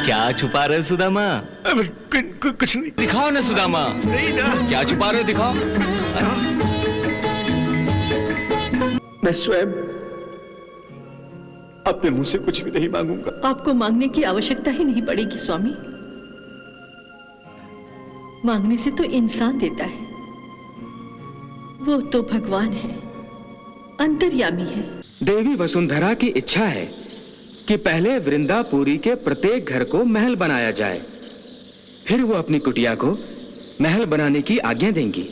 क्या छुपा रहे हो सुदामा? कुछ नहीं। दिखाओ ना सुदामा। नहीं ना। क्या छुपा रहे हो, दिखाओ। मैं स्वयं अपने मुंह से कुछ भी नहीं मांगूंगा। आपको मांगने की आवश्यकता ही नहीं पड़ेगी स्वामी। मांगने से तो इंसान देता है, वो तो भगवान है, अंतर्यामी है। देवी वसुंधरा की इच्छा है कि पहले वृंदापुरी के प्रत्येक घर को महल बनाया जाए, फिर वो अपनी कुटिया को महल बनाने की आज्ञा देंगी।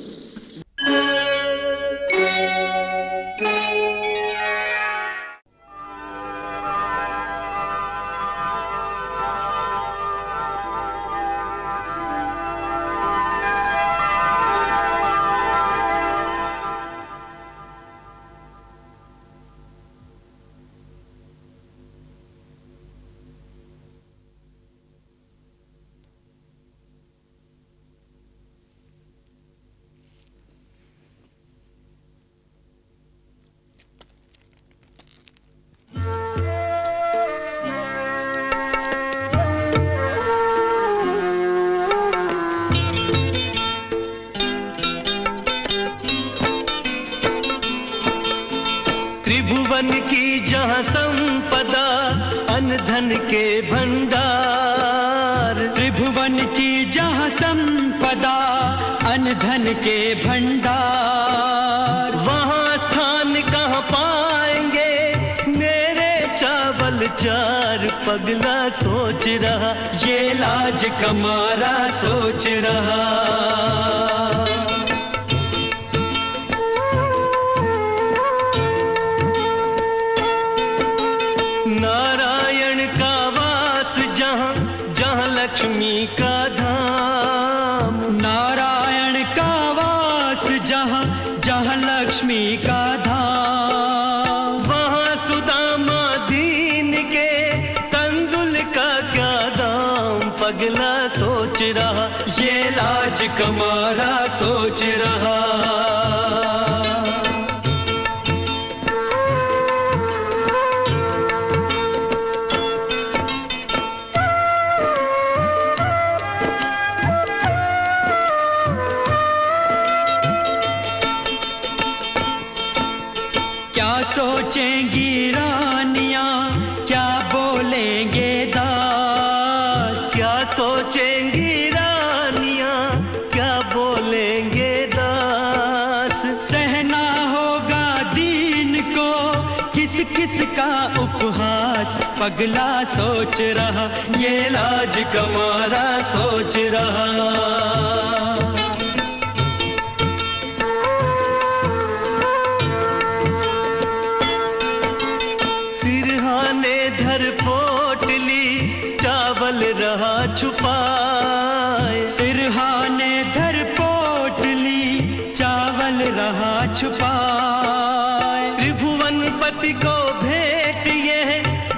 त्रिभुवन की जहाँ संपदा, अन्न धन के भंडार। त्रिभुवन की जहाँ संपदा, अन्न धन के भंडार। वहाँ स्थान कहाँ पाएंगे मेरे चावल चार? पगला सोच रहा, ये लाज कमारा सोच रहा। नारायण का वास जहाँ, जहाँ लक्ष्मी का धाम। नारायण का वास जहाँ, जहाँ लक्ष्मी का धाम। वहाँ सुदामा दीन के तंदुल का क्या दाम? पगला सोच रहा, ये लाज कमारा सोच रहा। क्या सोचेंगी रानियां, क्या बोलेंगे दास? क्या सोचेंगी रानियां, क्या बोलेंगे दास? सहना होगा दीन को किस किस का उपहास। पगला सोच रहा, ये लाज कमारा सोच रहा। सिरहाने धर पोटली, चावल रहा छुपाए। सिरहाने धर पोटली, चावल रहा छुपाए। त्रिभुवन पति को भेंट ये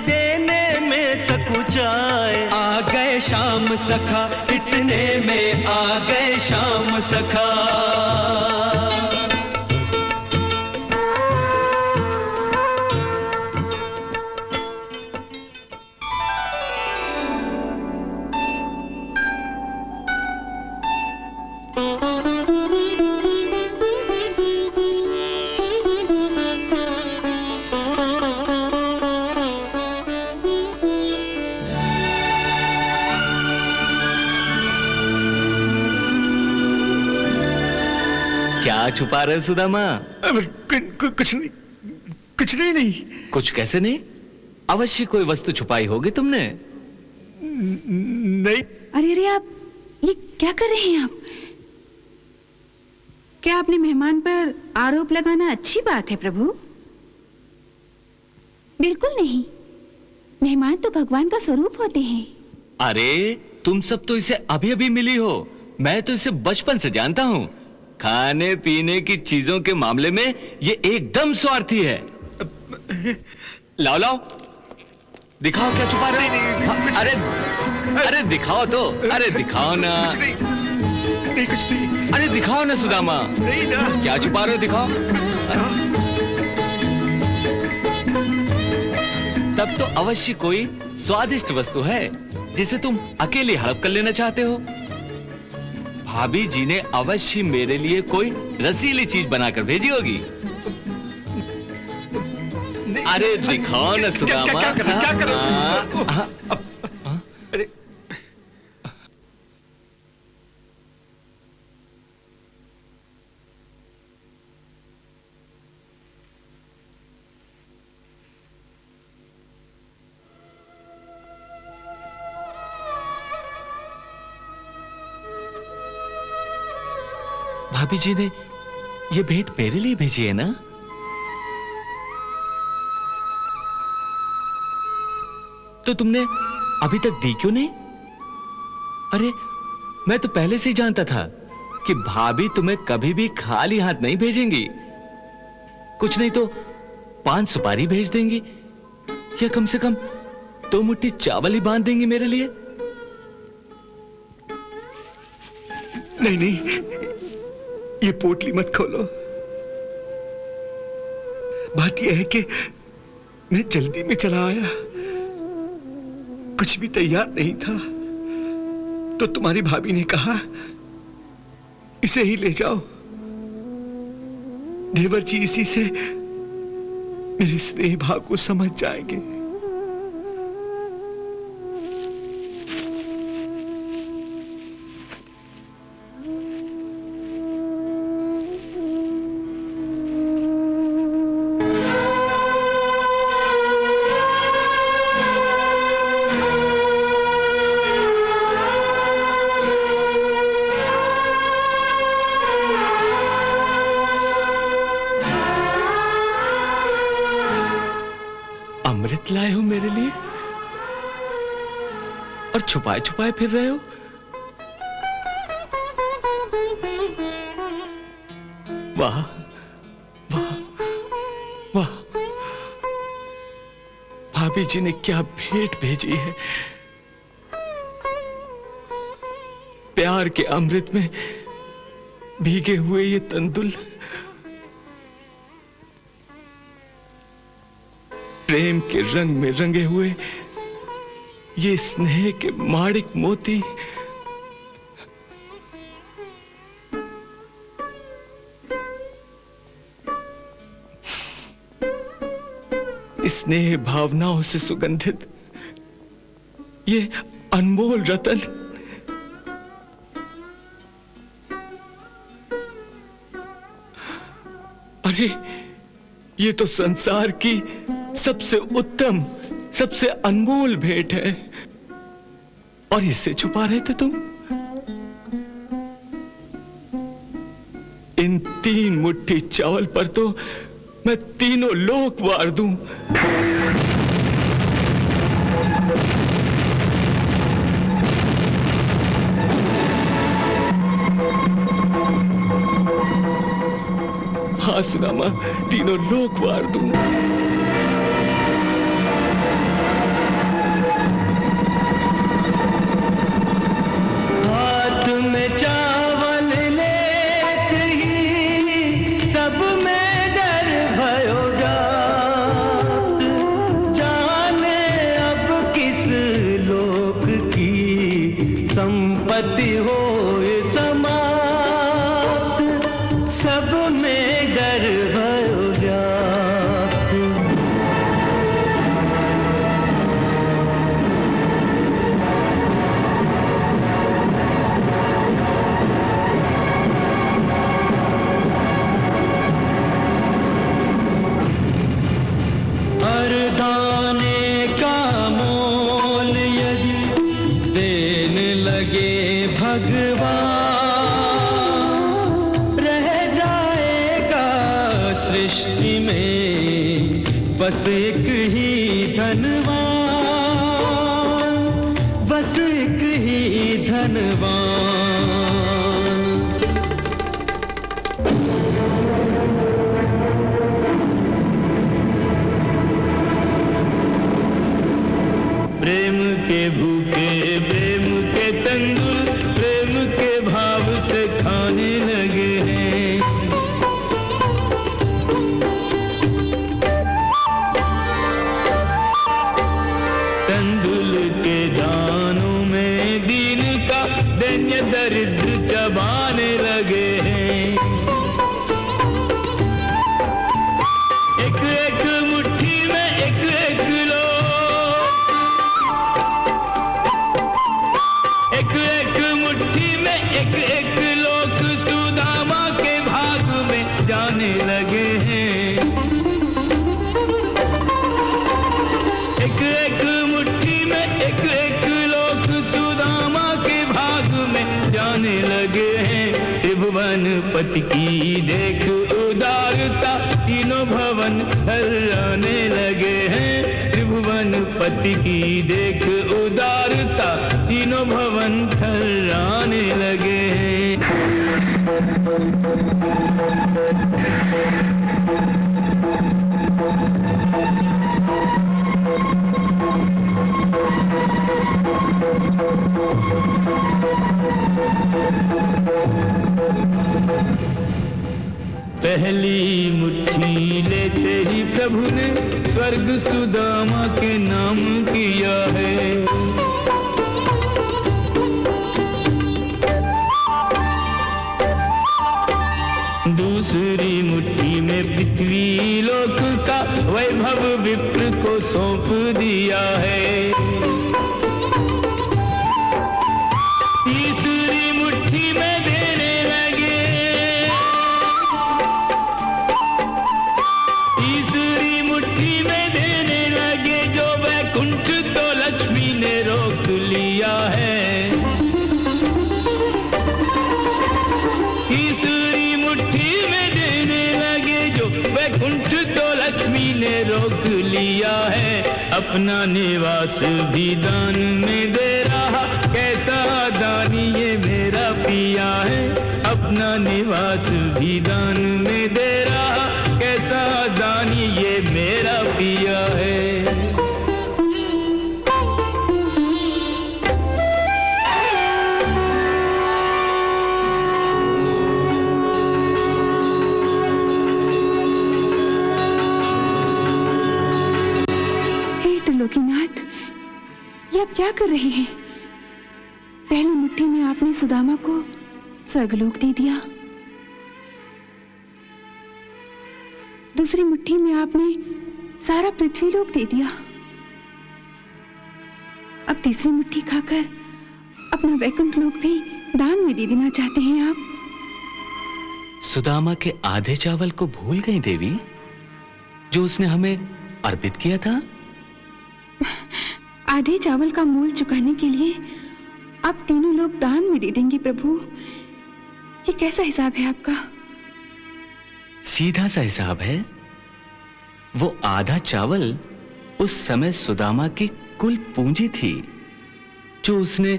देने में सकुचाए। आ गए शाम सखा, इतने में आ गए शाम सखा। क्या छुपा रहे हो सुदामा? कुछ नहीं। कुछ नहीं। कुछ कैसे नहीं? अवश्य कोई वस्तु छुपाई होगी तुमने। नहीं। अरे अरे, आप ये क्या कर रहे हैं? आप क्या अपने मेहमान पर आरोप लगाना अच्छी बात है प्रभु? बिल्कुल नहीं। मेहमान तो भगवान का स्वरूप होते हैं। अरे तुम सब तो इसे अभी अभी मिली हो, मैं तो इसे बचपन से जानता हूँ। खाने पीने की चीजों के मामले में ये एकदम स्वार्थी है। लाओ लाओ, दिखाओ क्या छुपा रहे हो। अरे अरे दिखाओ तो, अरे दिखाओ ना। कुछ नहीं। अरे दिखाओ ना सुदामा। नहीं ना। क्या छुपा रहे हो, दिखाओ। तब तो अवश्य कोई स्वादिष्ट वस्तु है। जिसे तुम अकेले हड़प कर लेना चाहते हो। भाभी जी ने अवश्य मेरे लिए कोई रसीली चीज बनाकर भेजी होगी। अरे दिखाओ ना सुदामा। क्या कर रहे हो? अरे भाभी जी ने ये भेंट मेरे लिए भेजी है ना? तो तुमने अभी तक दी क्यों नहीं? अरे मैं तो पहले से ही जानता था कि भाभी तुम्हें कभी भी खाली हाथ नहीं भेजेंगी। कुछ नहीं तो 5 सुपारी भेज देंगी या कम से कम 2 मुट्ठी चावल ही बांध देंगी मेरे लिए। नहीं नहीं, ये पोटली मत खोलो। बात यह है कि मैं जल्दी में चला आया, कुछ भी तैयार नहीं था, तो तुम्हारी भाभी ने कहा इसे ही ले जाओ। देवर जी इसी से मेरे स्नेह भाव को समझ जाएंगे। अमृत लाए हो मेरे लिए और छुपाए छुपाए फिर रहे हो। वाह वाह वाह, भाभी जी ने क्या भेंट भेजी है। प्यार के अमृत में भीगे हुए ये तंदुल, प्रेम के रंग में रंगे हुए ये स्नेह के माणिक मोती, स्नेह भावनाओं से सुगंधित ये अनमोल रतन, अरे ये तो संसार की सबसे उत्तम, सबसे अनमोल भेंट है और इससे छुपा रहे थे तुम। इन 3 मुट्ठी चावल पर तो मैं तीनों लोक वार दूं। हाँ सुदामा, तीनों लोक वार दूं। हाथ में चावल लेते ही सब में डर भयो जात, जाने अब किस लोक की संपत्ति हो समाप्त, सब में डर भयो जात। हर दाने का मोल यदि देने लगे भगवान, रह जाएगा सृष्टि में बस एक ही धनवान, बस एक ही धनवान। प्रेम के भूखे प्रेम के तंदुल, प्रेम के भाव से खाने लगे हैं। तंदुल के दानों दैन्य दरिद्र चबाने लगे हैं। एक एक मुट्ठी में एक एक लोग, एक एक मुट्ठी में एक एक लोग सुदामा के भाग में जाने लगे हैं। एक एक मुट्ठी में एक एक लोग सुदामा के भाग में जाने लगे हैं। त्रिभुवन पति की देख उदारता तीनों भवन थर्राने लगे हैं। त्रिभुवन पति की देख उदारता तीनों भवन थर्राने लगे हैं। पहली मुट्ठी लेते ही प्रभु ने स्वर्ग सुदामा के नाम किया है। दूसरी मुट्ठी में पृथ्वी लोक का वैभव विप्र को सौंप दिया है। तीसरी मुट्ठी में देने लगे, तीसरी मुट्ठी में देने लगे जो वैकुंठ तो लक्ष्मी ने रोक लिया है। तीसरी मुट्ठी में देने लगे जो वैकुंठ तो लक्ष्मी ने रोक लिया है। अपना निवास भी दान में दे रहा, कैसा दानी ये मेरा पिया है। अपना निवास भी दान में दे रहा, कैसा दानी ये मेरा पिया है। त्रिलोकीनाथ, ये आप क्या कर रहे हैं? पहली मुट्ठी में आपने सुदामा को स्वर्गलोक दे दिया, दूसरी मुट्ठी में आपने सारा पृथ्वीलोक दे दिया, अब तीसरी मुट्ठी खाकर अपना वैकुंठ लोक भी दान में दे देना चाहते हैं आप। सुदामा के आधे चावल को भूल गई देवी, जो उसने हमें अर्पित किया था। आधे चावल का मोल चुकाने के लिए आप तीनों लोग दान में दे देंगे प्रभु। ये कैसा हिसाब है आपका? सीधा सा हिसाब है। वो आधा चावल उस समय सुदामा की कुल पूंजी थी, जो उसने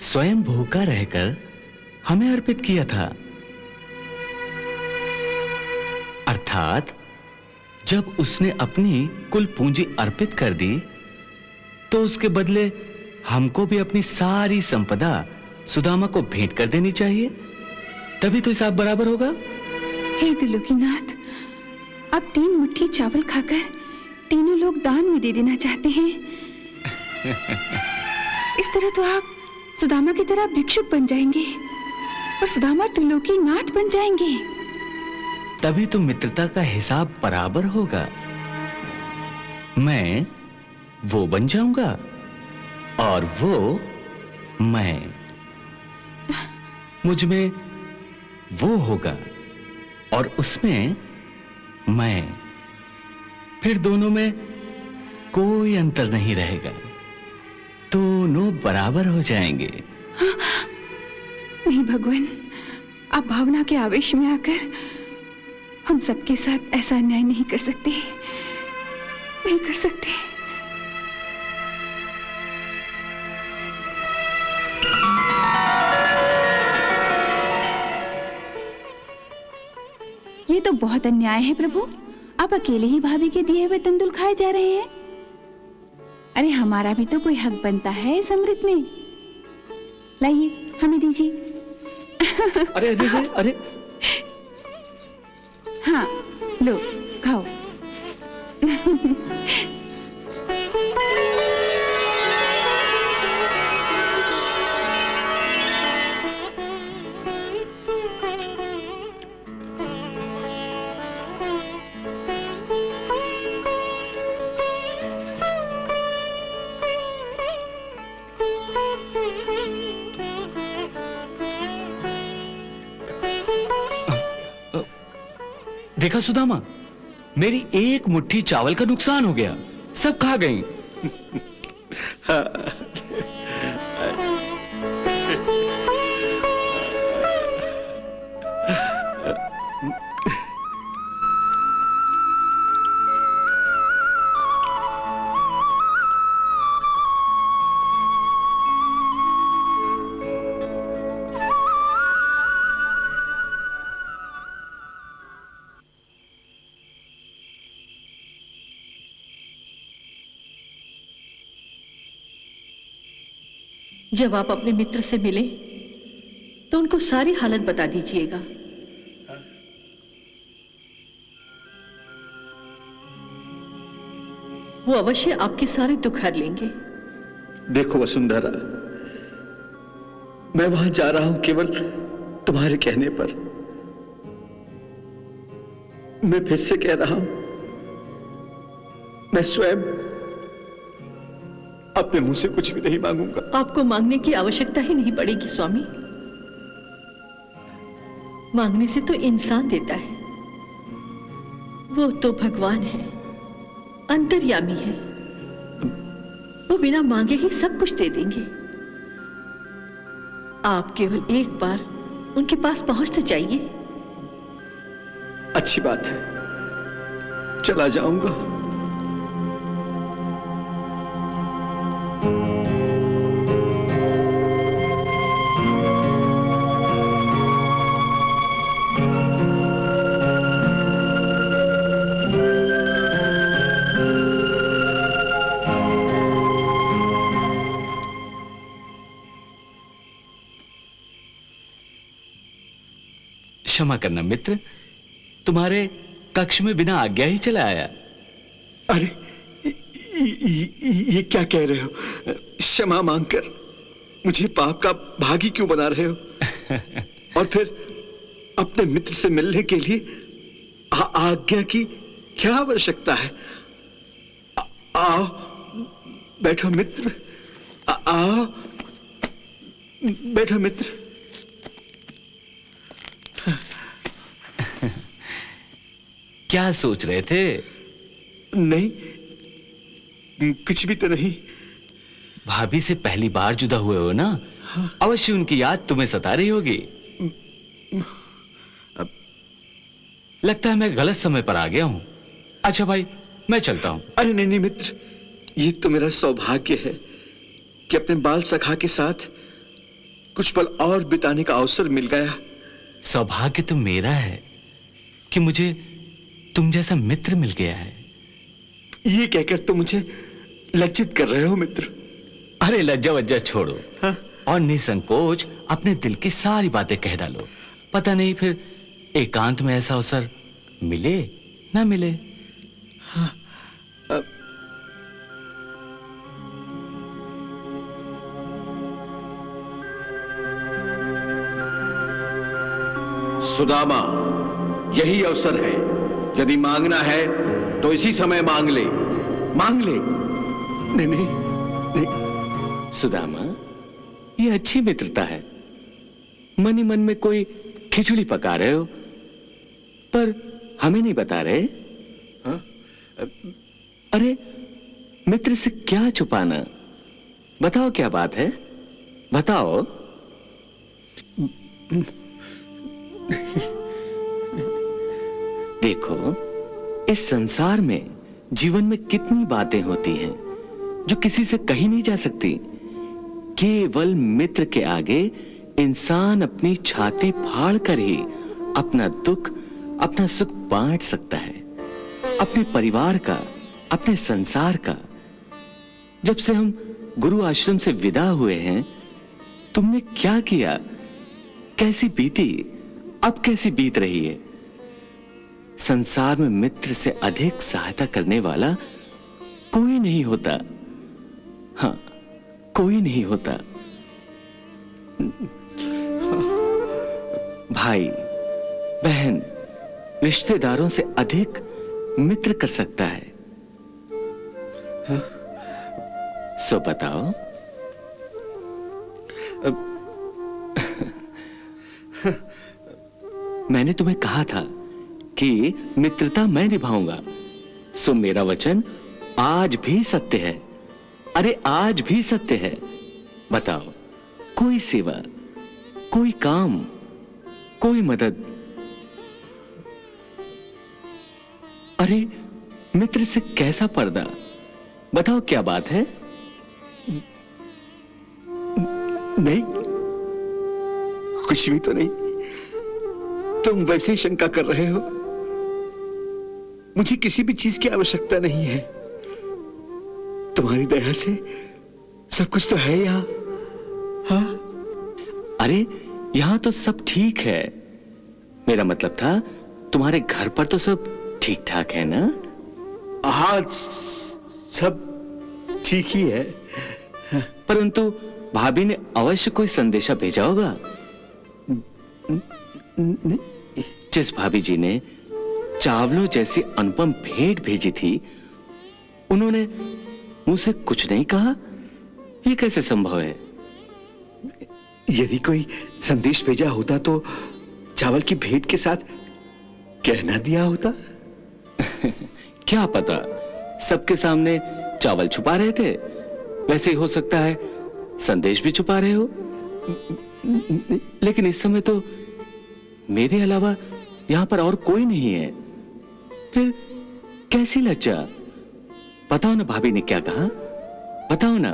स्वयं भूखा रहकर हमें अर्पित किया था। अर्थात जब उसने अपनी कुल पूंजी अर्पित कर दी, तो उसके बदले हमको भी अपनी सारी संपदा सुदामा को भेंट कर देनी चाहिए, तभी तो हिसाब बराबर होगा। हे त्रिलोकीनाथ, अब 3 मुट्ठी चावल खाकर तीनों लोग दान में दे देना चाहते हैं। इस तरह तो आप सुदामा की तरह भिक्षुक बन जाएंगे और सुदामा त्रिलोकीनाथ बन जाएंगे। तभी तो मित्रता का हिसाब बराबर होगा। मैं वो बन जाऊंगा और वो मैं, मुझ में वो होगा और उसमें मैं, फिर दोनों में कोई अंतर नहीं रहेगा, दोनों बराबर हो जाएंगे। नहीं भगवान, आप भावना के आवेश में आकर हम सबके साथ ऐसा अन्याय नहीं कर सकते, नहीं कर सकते। ये तो बहुत अन्याय है प्रभु। आप अकेले ही भाभी के दिए हुए तंदुल खाए जा रहे हैं। अरे हमारा भी तो कोई हक बनता है इस अमृत में। लाइए हमें दीजिए। अरे अरे अरे, हाँ लो खाओ। देखा सुदामा, मेरी एक मुट्ठी चावल का नुकसान हो गया, सब खा गई। जब आप अपने मित्र से मिले तो उनको सारी हालत बता दीजिएगा। वो अवश्य आपके सारे दुख हर लेंगे। देखो वसुंधरा, मैं वहां जा रहा हूं केवल तुम्हारे कहने पर। मैं फिर से कह रहा हूं, मैं स्वयं अपने मुंह से कुछ भी नहीं मांगूंगा। आपको मांगने की आवश्यकता ही नहीं पड़ेगी स्वामी। मांगने से तो इंसान देता है, वो तो भगवान है, अंतर्यामी है। वो बिना मांगे ही सब कुछ दे देंगे। आप केवल एक बार उनके पास पहुंचना चाहिए। अच्छी बात है, चला जाऊंगा। क्षमा करना मित्र, तुम्हारे कक्ष में बिना आज्ञा ही चला आया। अरे ये क्या कह रहे हो? क्षमा मांगकर मुझे पाप का भागी क्यों बना रहे हो? और फिर अपने मित्र से मिलने के लिए आज्ञा की क्या आवश्यकता है? आओ, बैठो मित्र, आओ, बैठो मित्र। क्या सोच रहे थे? नहीं, कुछ भी तो नहीं। भाभी से पहली बार जुदा हुए हो ना? हाँ। अवश्य उनकी याद तुम्हें सता रही होगी। लगता है मैं गलत समय पर आ गया हूं। अच्छा भाई, मैं चलता हूं। अरे नहीं नहीं मित्र, ये तो मेरा सौभाग्य है कि अपने बाल सखा के साथ कुछ पल और बिताने का अवसर मिल गया। सौभाग्य तो मेरा है कि मुझे तुम जैसा मित्र मिल गया है। ये कहकर तुम मुझे लज्जित कर रहे हो मित्र। अरे लज्जा वज्जा छोड़ो। हाँ? और निसंकोच अपने दिल की सारी बातें कह डालो। पता नहीं फिर एकांत में ऐसा अवसर मिले ना मिले। हाँ, सुदामा, यही अवसर है। यदि मांगना है तो इसी समय मांग ले, मांग ले। नहीं नहीं नहीं। सुदामा, ये अच्छी मित्रता है। मन ही मन में कोई खिचड़ी पका रहे हो, पर हमें नहीं बता रहे। हाँ? अरे मित्र से क्या छुपाना? बताओ क्या बात है, बताओ। देखो, इस संसार में जीवन में कितनी बातें होती हैं जो किसी से कही नहीं जा सकती। केवल मित्र के आगे इंसान अपनी छाती फाड़ कर ही अपना दुख, अपना सुख बांट सकता है, अपने परिवार का, अपने संसार का। जब से हम गुरु आश्रम से विदा हुए हैं, तुमने क्या किया, कैसी बीती, अब कैसी बीत रही है? संसार में मित्र से अधिक सहायता करने वाला कोई नहीं होता। हाँ, कोई नहीं होता। भाई, बहन, रिश्तेदारों से अधिक मित्र कर सकता है। हाँ? सो बताओ, मैंने तुम्हें कहा था कि मित्रता मैं निभाऊंगा, सो मेरा वचन आज भी सत्य है। अरे आज भी सत्य है। बताओ, कोई सेवा, कोई काम, कोई मदद, अरे मित्र से कैसा पर्दा? बताओ क्या बात है? नहीं, कुछ भी तो नहीं। तुम वैसे ही शंका कर रहे हो। मुझे किसी भी चीज की आवश्यकता नहीं है। तुम्हारी दया से सब कुछ तो है यहां। हाँ? अरे यहां तो सब ठीक है। मेरा मतलब था तुम्हारे घर पर तो सब ठीक ठाक है ना? हाँ, सब ठीक ही है। परंतु भाभी ने अवश्य कोई संदेशा भेजा होगा। जिस भाभी जी ने चावलों जैसी अनुपम भेंट भेजी थी, उन्होंने मुझसे कुछ नहीं कहा। ये कैसे संभव है? यदि कोई संदेश भेजा होता तो चावल की भेंट के साथ कहना दिया होता। क्या पता, सबके सामने चावल छुपा रहे थे। वैसे ही हो सकता है संदेश भी छुपा रहे हो। लेकिन इस समय तो मेरे अलावा यहां पर और कोई नहीं है। फिर कैसी लज्जा? बताओ ना भाभी ने क्या कहा, बताओ ना।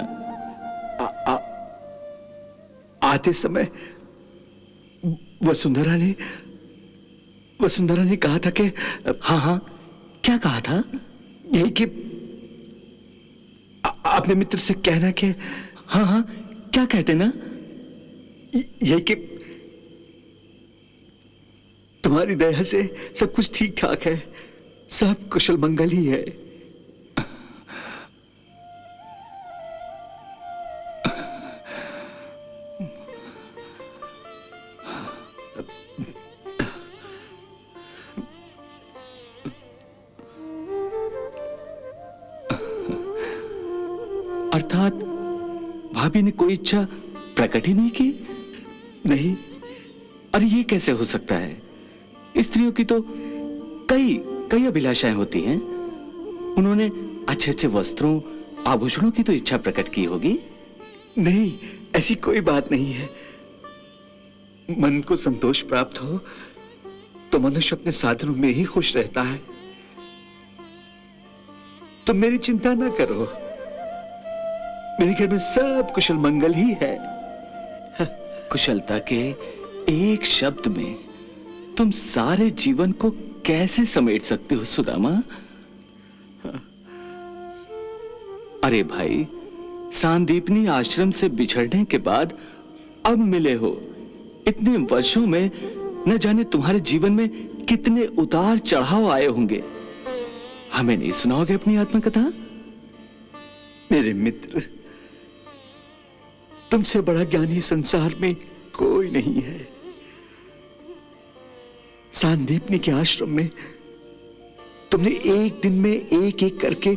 आते समय वसुंधरा ने कहा था कि हाँ हाँ, क्या कहा था? यही कि अपने मित्र से कहना कि हाँ हाँ, क्या कहते ना? यही कि तुम्हारी दया से सब कुछ ठीक ठाक है, सब कुशल मंगल ही है। अर्थात भाभी ने कोई इच्छा प्रकट ही नहीं की? नहीं। अरे ये कैसे हो सकता है? स्त्रियों की तो कई अभिलाषाएं होती हैं। उन्होंने अच्छे अच्छे वस्त्रों, आभूषणों की तो इच्छा प्रकट की होगी। नहीं, ऐसी कोई बात नहीं है। मन को संतोष प्राप्त हो तो मनुष्य अपने साधनों में ही खुश रहता है। तुम मेरी चिंता ना करो, मेरे घर में सब कुशल मंगल ही है। कुशलता के एक शब्द में तुम सारे जीवन को कैसे समेट सकते हो सुदामा? अरे भाई, सांदीपनी आश्रम से बिछड़ने के बाद अब मिले हो। इतने वर्षों में न जाने तुम्हारे जीवन में कितने उतार चढ़ाव आए होंगे। हमें नहीं सुनाओगे अपनी आत्मकथा? मेरे मित्र, तुमसे बड़ा ज्ञानी संसार में कोई नहीं है। सांदीपनी के आश्रम में तुमने एक दिन में एक एक करके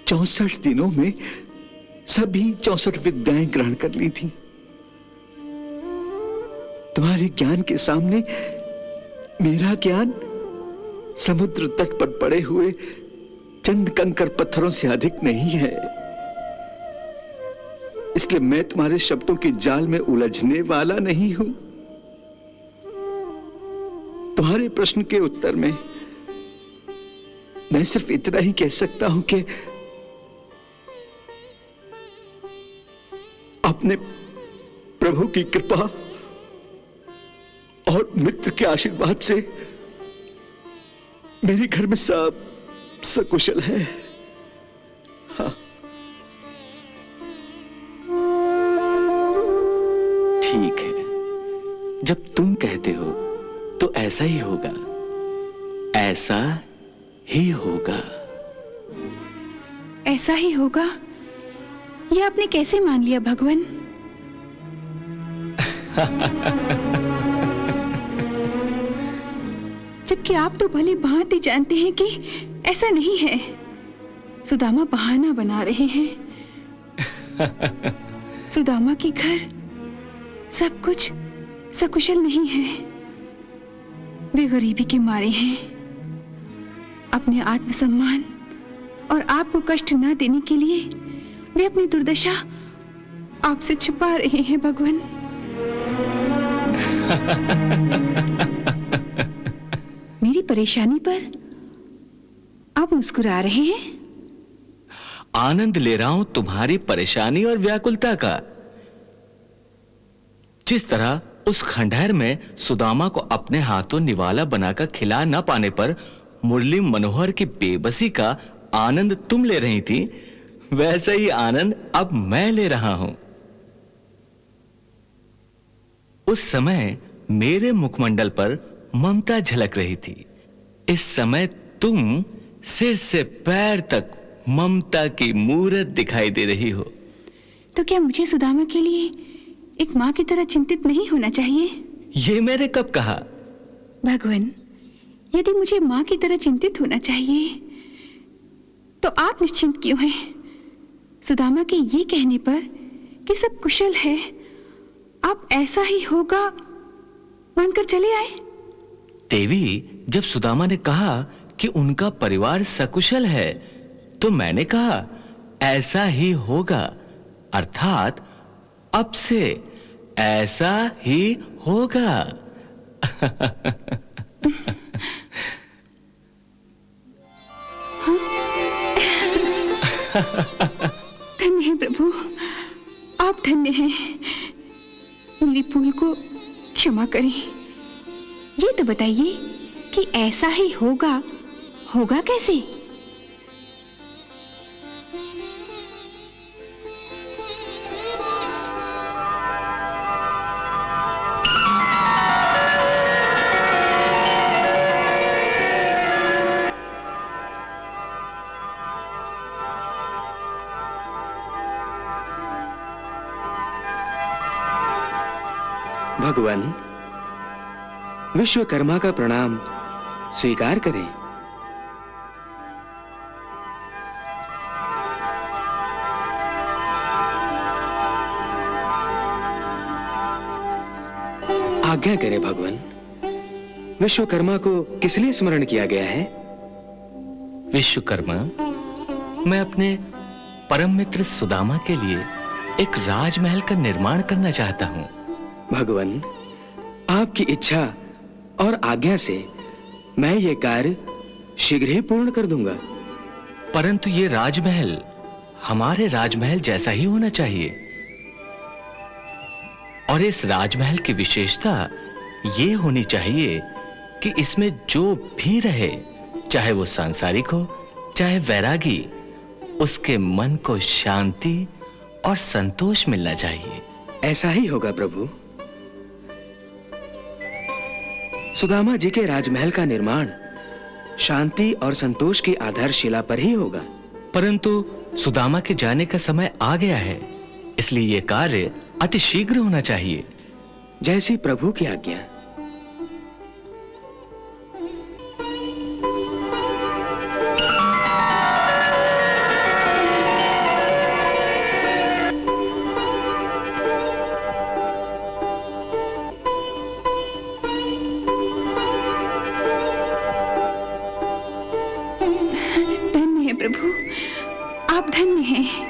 64 दिनों में सभी 64 विद्याएं ग्रहण कर ली थी। तुम्हारे ज्ञान के सामने मेरा ज्ञान समुद्र तट पर पड़े हुए चंद कंकर पत्थरों से अधिक नहीं है। इसलिए मैं तुम्हारे शब्दों के जाल में उलझने वाला नहीं हूं। तुम्हारे प्रश्न के उत्तर में मैं सिर्फ इतना ही कह सकता हूं कि अपने प्रभु की कृपा और मित्र के आशीर्वाद से मेरे घर में सब सकुशल है। हाँ। ठीक है, जब तुम कहते हो तो ऐसा ही होगा, ऐसा ही होगा। ऐसा ही होगा? यह आपने कैसे मान लिया भगवान? जबकि आप तो भली भांति जानते हैं कि ऐसा नहीं है। सुदामा बहाना बना रहे हैं। सुदामा के घर सब कुछ सकुशल नहीं है। वे गरीबी के मारे हैं। अपने आत्मसम्मान और आपको कष्ट न देने के लिए वे अपनी दुर्दशा आपसे छुपा रहे हैं भगवान। मेरी परेशानी पर आप मुस्कुरा रहे हैं? आनंद ले रहा हूं तुम्हारी परेशानी और व्याकुलता का। जिस तरह उस खंडहर में सुदामा को अपने हाथों निवाला बनाकर खिला न पाने पर मुरली मनोहर की बेबसी का आनंद तुम ले रही थी, वैसा ही आनंद अब मैं ले रहा हूं। उस समय मेरे मुखमंडल पर ममता झलक रही थी। इस समय तुम सिर से पैर तक ममता की मूरत दिखाई दे रही हो। तो क्या मुझे सुदामा के लिए एक मां की तरह चिंतित नहीं होना चाहिए? ये मैंने कब कहा? भगवान, यदि मुझे मां की तरह चिंतित होना चाहिए तो आप निश्चिंत क्यों हैं? सुदामा के ये कहने पर कि सब कुशल है, आप ऐसा ही होगा मानकर चले आए? देवी, जब सुदामा ने कहा कि उनका परिवार सकुशल है तो मैंने कहा ऐसा ही होगा, अर्थात अब से ऐसा ही होगा। धन्य है प्रभु, आप धन्य हैं। मेरी भूल को क्षमा करें। ये तो बताइए कि ऐसा ही होगा, होगा कैसे? भगवान, विश्वकर्मा का प्रणाम स्वीकार करें। आज्ञा करें भगवान, विश्वकर्मा को किस लिए स्मरण किया गया है? विश्वकर्मा, मैं अपने परम मित्र सुदामा के लिए एक राजमहल का निर्माण करना चाहता हूं। भगवान, आपकी इच्छा और आज्ञा से मैं ये कार्य शीघ्र ही पूर्ण कर दूंगा। परंतु ये राजमहल हमारे राजमहल जैसा ही होना चाहिए। और इस राजमहल की विशेषता ये होनी चाहिए कि इसमें जो भी रहे, चाहे वो सांसारिक हो चाहे वैरागी, उसके मन को शांति और संतोष मिलना चाहिए। ऐसा ही होगा प्रभु। सुदामा जी के राजमहल का निर्माण शांति और संतोष की आधारशिला पर ही होगा। परंतु सुदामा के जाने का समय आ गया है, इसलिए यह कार्य अति शीघ्र होना चाहिए। जैसी प्रभु की आज्ञा। धन्य है प्रभु, आप धन्य हैं।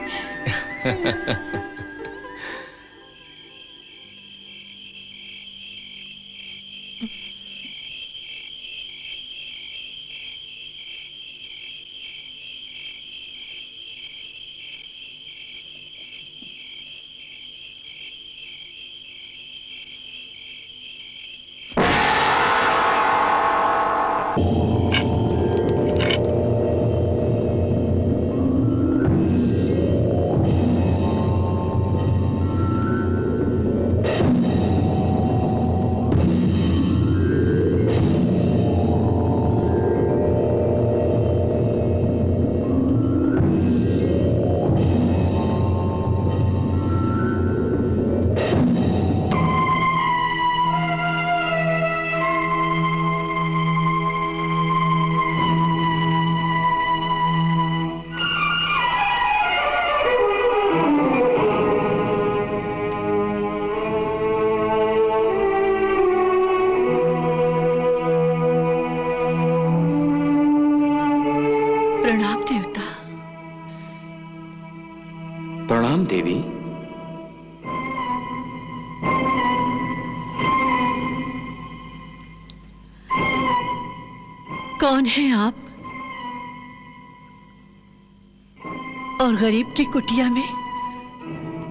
देवी। कौन है आप? और गरीब की कुटिया में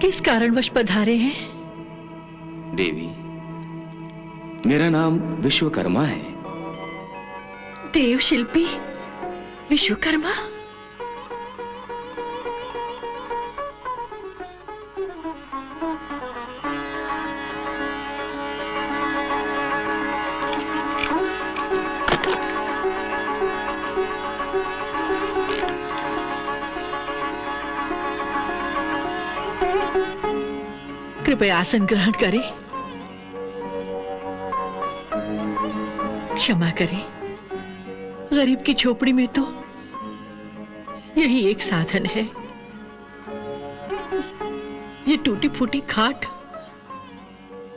किस कारणवश पधारे हैं? देवी, मेरा नाम विश्वकर्मा है। देव शिल्पी विश्वकर्मा? कृपया आसन ग्रहण करें। क्षमा करें, गरीब की झोपड़ी में तो यही एक साधन है। ये टूटी फूटी खाट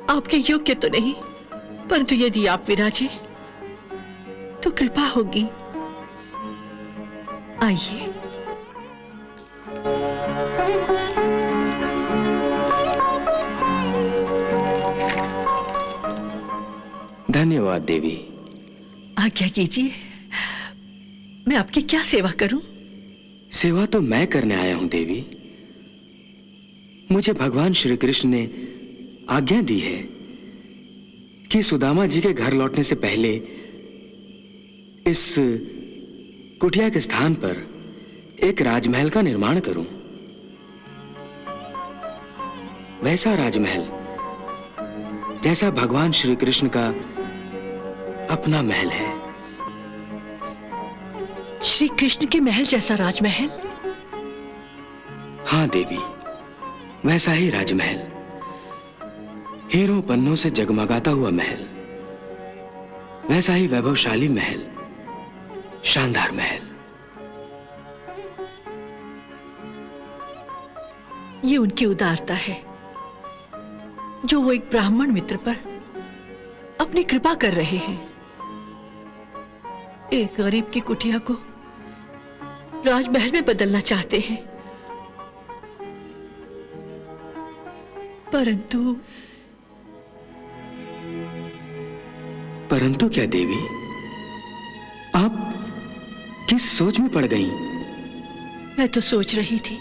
आपके योग्य तो नहीं, परंतु यदि आप विराजे तो कृपा होगी। आइए। धन्यवाद देवी। आज्ञा कीजिए, मैं आपकी क्या सेवा करूं? सेवा तो मैं करने आया हूं देवी। मुझे भगवान श्री कृष्ण ने आज्ञा दी है कि सुदामा जी के घर लौटने से पहले इस कुटिया के स्थान पर एक राजमहल का निर्माण करूं। वैसा राजमहल जैसा भगवान श्री कृष्ण का अपना महल है। श्री कृष्ण के महल जैसा राजमहल? हाँ देवी, वैसा ही राजमहल, हीरों पन्नों से जगमगाता हुआ महल, वैसा ही वैभवशाली महल, शानदार महल। ये उनकी उदारता है जो वो एक ब्राह्मण मित्र पर अपनी कृपा कर रहे हैं। एक गरीब की कुटिया को राजमहल में बदलना चाहते हैं, परंतु क्या देवी, आप किस सोच में पड़ गईं? मैं तो सोच रही थी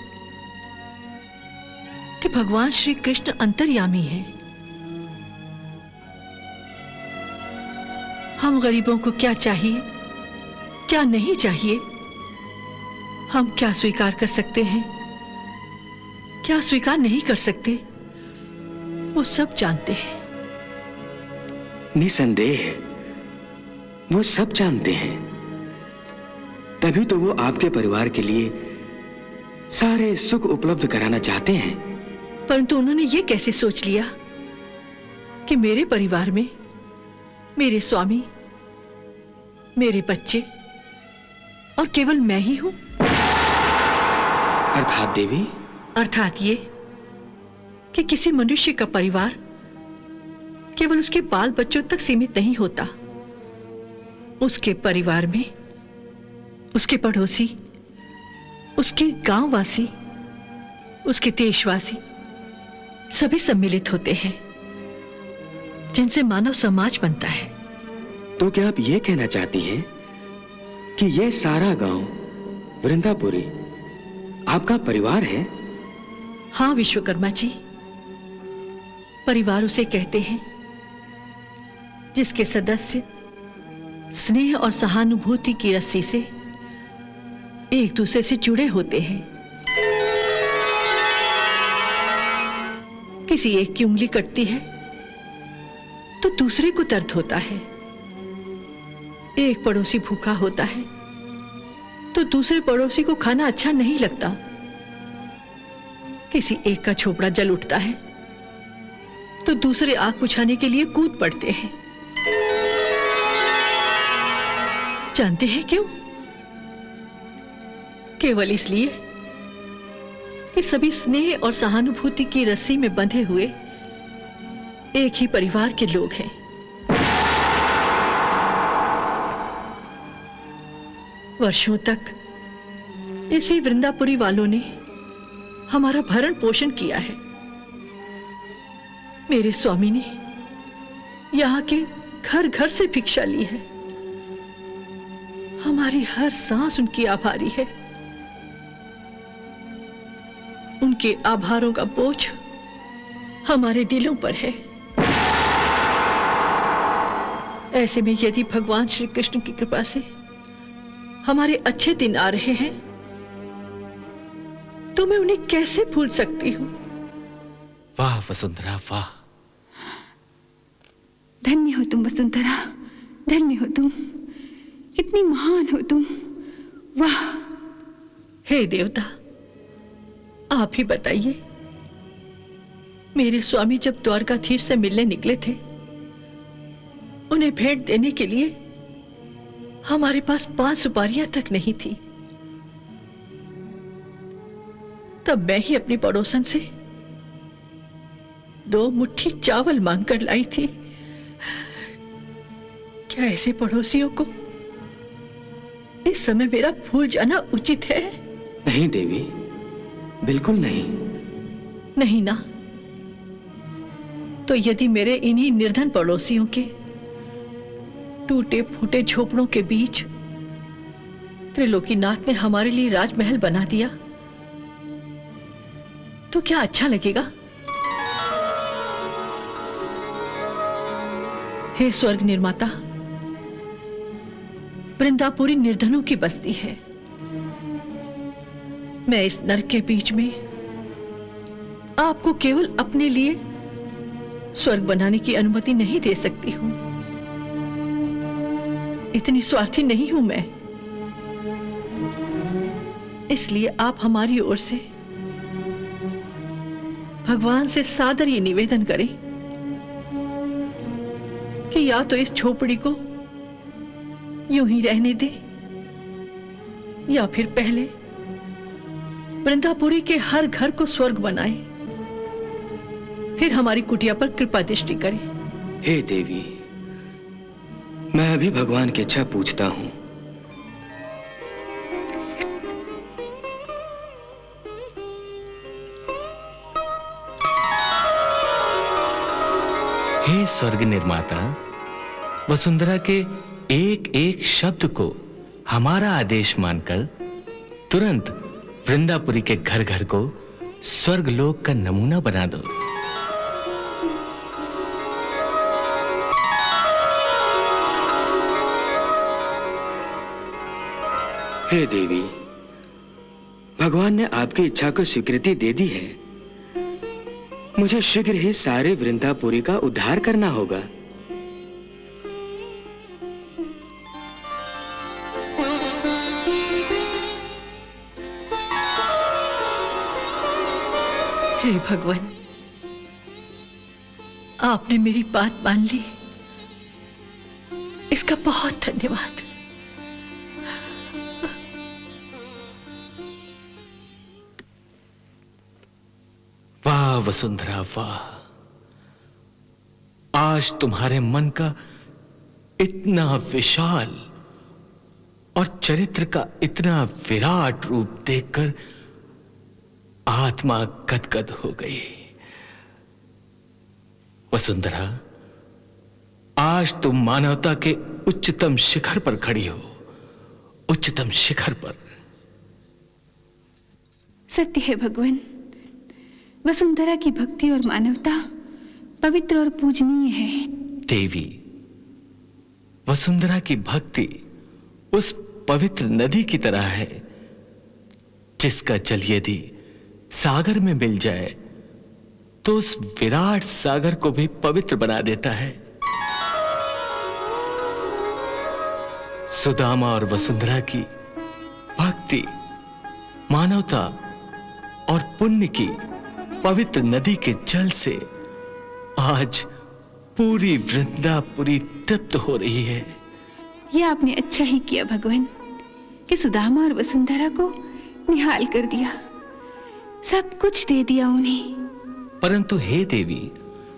कि भगवान श्री कृष्ण अंतर्यामी हैं। हम गरीबों को क्या चाहिए, क्या नहीं चाहिए, हम क्या स्वीकार कर सकते हैं, क्या स्वीकार नहीं कर सकते, वो सब जानते हैं। निसंदेह वो सब जानते हैं, तभी तो वो आपके परिवार के लिए सारे सुख उपलब्ध कराना चाहते हैं। परंतु उन्होंने ये कैसे सोच लिया कि मेरे परिवार में मेरे स्वामी, मेरे बच्चे और केवल मैं ही हूं? अर्थात देवी? अर्थात ये कि किसी मनुष्य का परिवार केवल उसके बाल बच्चों तक सीमित नहीं होता। उसके परिवार में उसके पड़ोसी, उसके गांववासी, उसके देशवासी सभी सम्मिलित होते हैं, जिनसे मानव समाज बनता है। तो क्या आप ये कहना चाहती हैं कि ये सारा गांव वृंदापुरी आपका परिवार है? हाँ विश्वकर्मा जी, परिवार उसे कहते हैं जिसके सदस्य स्नेह और सहानुभूति की रस्सी से एक दूसरे से जुड़े होते हैं। किसी एक की उंगली कटती है तो दूसरे को दर्द होता है। एक पड़ोसी भूखा होता है तो दूसरे पड़ोसी को खाना अच्छा नहीं लगता। किसी एक का झोपड़ा जल उठता है तो दूसरे आग बुझाने के लिए कूद पड़ते हैं। जानते हैं क्यों? केवल इसलिए कि सभी स्नेह और सहानुभूति की रस्सी में बंधे हुए एक ही परिवार के लोग हैं। वर्षों तक इसी वृंदापुरी वालों ने हमारा भरण पोषण किया है। मेरे स्वामी ने यहाँ के घर घर से भिक्षा ली है। हमारी हर सांस उनकी आभारी है। उनके आभारों का बोझ हमारे दिलों पर है। ऐसे में यदि भगवान श्री कृष्ण की कृपा से हमारे अच्छे दिन आ रहे हैं तो मैं उन्हें कैसे भूल सकती हूं? वाह वसुंधरा वाह। धन्य हो तुम वसुंधरा, धन्य हो तुम, कितनी महान हो तुम। वाह। हे देवता, आप ही बताइए, मेरे स्वामी जब द्वारकाधीश से मिलने निकले थे, उन्हें भेंट देने के लिए हमारे पास 5 सुपारियां तक नहीं थी। तब मैं ही अपनी पड़ोसन से 2 मुट्ठी चावल मांगकर लाई थी। क्या ऐसे पड़ोसियों को इस समय मेरा भूल जाना उचित है? नहीं देवी, बिल्कुल नहीं। नहीं ना? तो यदि मेरे इन्हीं निर्धन पड़ोसियों के टूटे फूटे झोपड़ों के बीच त्रिलोकीनाथ ने हमारे लिए राजमहल बना दिया तो क्या अच्छा लगेगा? हे स्वर्ग निर्माता, वृंदापुरी निर्धनों की बस्ती है। मैं इस नरक के बीच में आपको केवल अपने लिए स्वर्ग बनाने की अनुमति नहीं दे सकती हूं। इतनी स्वार्थी नहीं हूं मैं। इसलिए आप हमारी ओर से भगवान से सादर ये निवेदन करें कि या तो इस झोपड़ी को यूं ही रहने दे, या फिर पहले वृंदापुरी के हर घर को स्वर्ग बनाए, फिर हमारी कुटिया पर कृपा दृष्टि करें। हे देवी, मैं अभी भगवान की इच्छा पूछता हूं। हे स्वर्ग निर्माता, वसुंधरा के एक एक शब्द को हमारा आदेश मानकर तुरंत वृंदापुरी के घर घर को स्वर्गलोक का नमूना बना दो। हे देवी, भगवान ने आपकी इच्छा को स्वीकृति दे दी है। मुझे शीघ्र ही सारे वृंदापुरी का उद्धार करना होगा। हे भगवान, आपने मेरी बात मान ली, इसका बहुत धन्यवाद। वाह वसुंधरा वाह, आज तुम्हारे मन का इतना विशाल और चरित्र का इतना विराट रूप देखकर आत्मा गदगद हो गई। वसुंधरा, आज तुम मानवता के उच्चतम शिखर पर खड़ी हो, उच्चतम शिखर पर। सत्य है भगवान, वसुंधरा की भक्ति और मानवता पवित्र और पूजनीय है। देवी, वसुंधरा की भक्ति उस पवित्र नदी की तरह है जिसका जल यदि सागर में मिल जाए तो उस विराट सागर को भी पवित्र बना देता है। सुदामा और वसुंधरा की भक्ति, मानवता और पुण्य की पवित्र नदी के जल से आज पूरी वृंदापुरी तृप्त हो रही है। यह आपने अच्छा ही किया भगवान कि सुदामा और वसुंधरा को निहाल कर दिया, सब कुछ दे दिया उन्हें। परंतु हे देवी,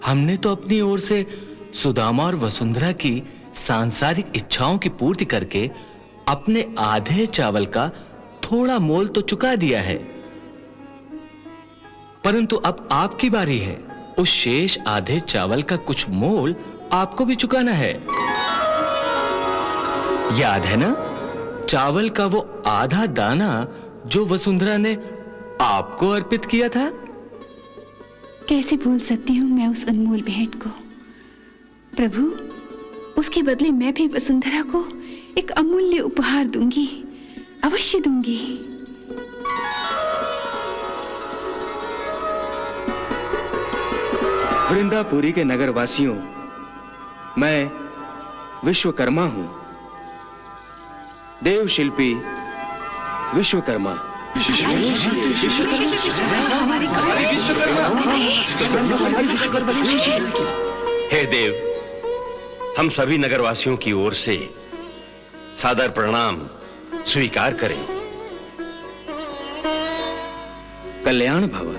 हमने तो अपनी ओर से सुदामा और वसुंधरा की सांसारिक इच्छाओं की पूर्ति करके अपने आधे चावल का थोड़ा मोल तो चुका दिया है। परंतु अब आपकी बारी है। उस शेष आधे चावल का कुछ मोल आपको भी चुकाना है। याद है ना, चावल का वो आधा दाना जो वसुंधरा ने आपको अर्पित किया था। कैसे भूल सकती हूँ मैं उस अनमोल भेंट को। प्रभु, उसके बदले मैं भी वसुंधरा को एक अमूल्य उपहार दूंगी, अवश्य दूंगी। वृंदापुरी के नगर वासियों, मैं विश्वकर्मा हूं, देव शिल्पी विश्वकर्मा। हे देव, हम सभी नगरवासियों की ओर से सादर प्रणाम स्वीकार करें। कल्याण भव।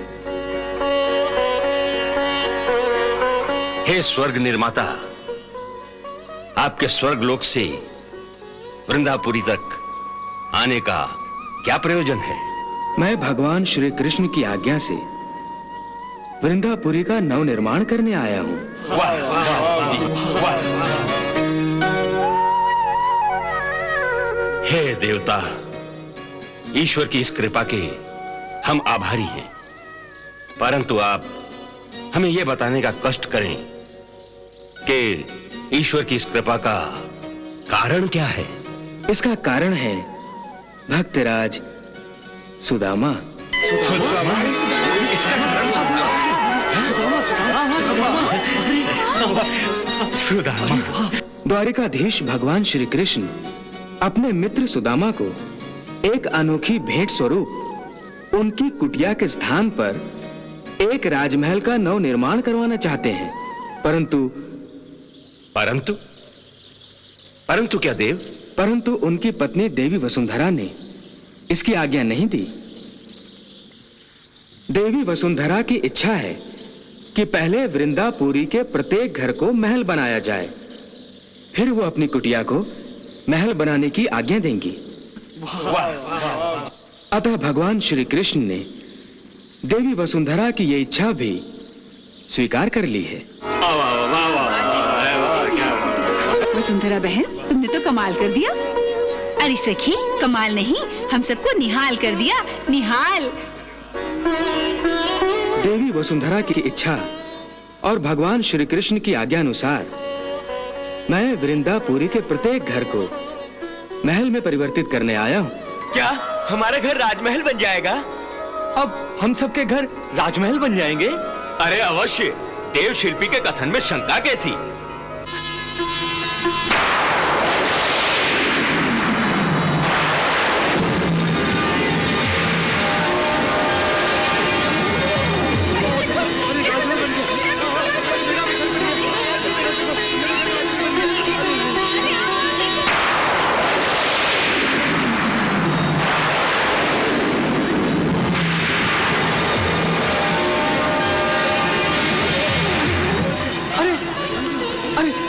हे स्वर्ग निर्माता, आपके स्वर्गलोक से वृंदापुरी तक आने का क्या प्रयोजन है? मैं भगवान श्री कृष्ण की आज्ञा से वृंदापुरी का नव निर्माण करने आया हूं। वाह, वाह, वाह। हे देवता, ईश्वर की इस कृपा के हम आभारी हैं, परंतु आप हमें यह बताने का कष्ट करें कि ईश्वर की इस कृपा का कारण क्या है? इसका कारण है भक्तराज सुदामा। सुदामा। द्वारिकाधीश भगवान श्री कृष्ण अपने मित्र सुदामा को एक अनोखी भेंट स्वरूप उनकी कुटिया के स्थान पर एक राजमहल का नव निर्माण करवाना चाहते हैं, परंतु परंतु क्या देव? परंतु उनकी पत्नी देवी वसुंधरा ने इसकी आज्ञा नहीं दी। देवी वसुंधरा की इच्छा है कि पहले वृंदापुरी के प्रत्येक घर को महल बनाया जाए, फिर वो अपनी कुटिया को महल बनाने की आज्ञा देंगी। अतः भगवान श्री कृष्ण ने देवी वसुंधरा की ये इच्छा भी स्वीकार कर ली है। वसुंधरा बहन, तुमने तो कमाल कर दिया। अरे सखी, कमाल नहीं, हम सबको निहाल कर दिया, निहाल। देवी वसुंधरा की इच्छा और भगवान श्री कृष्ण की आज्ञा अनुसार मैं वृंदापुरी के प्रत्येक घर को महल में परिवर्तित करने आया हूँ। क्या हमारा घर राजमहल बन जाएगा? अब हम सबके घर राजमहल बन जाएंगे? अरे अवश्य। देव शिल्पी के कथन में शंका कैसी?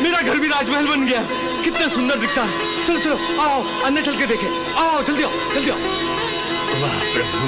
मेरा घर भी राजमहल बन गया। कितना सुंदर दिखता है। चलो चलो, आओ अंदर चल के देखें। आओ, जल्दी आओ, जल्दी आओ। वाह प्रभु।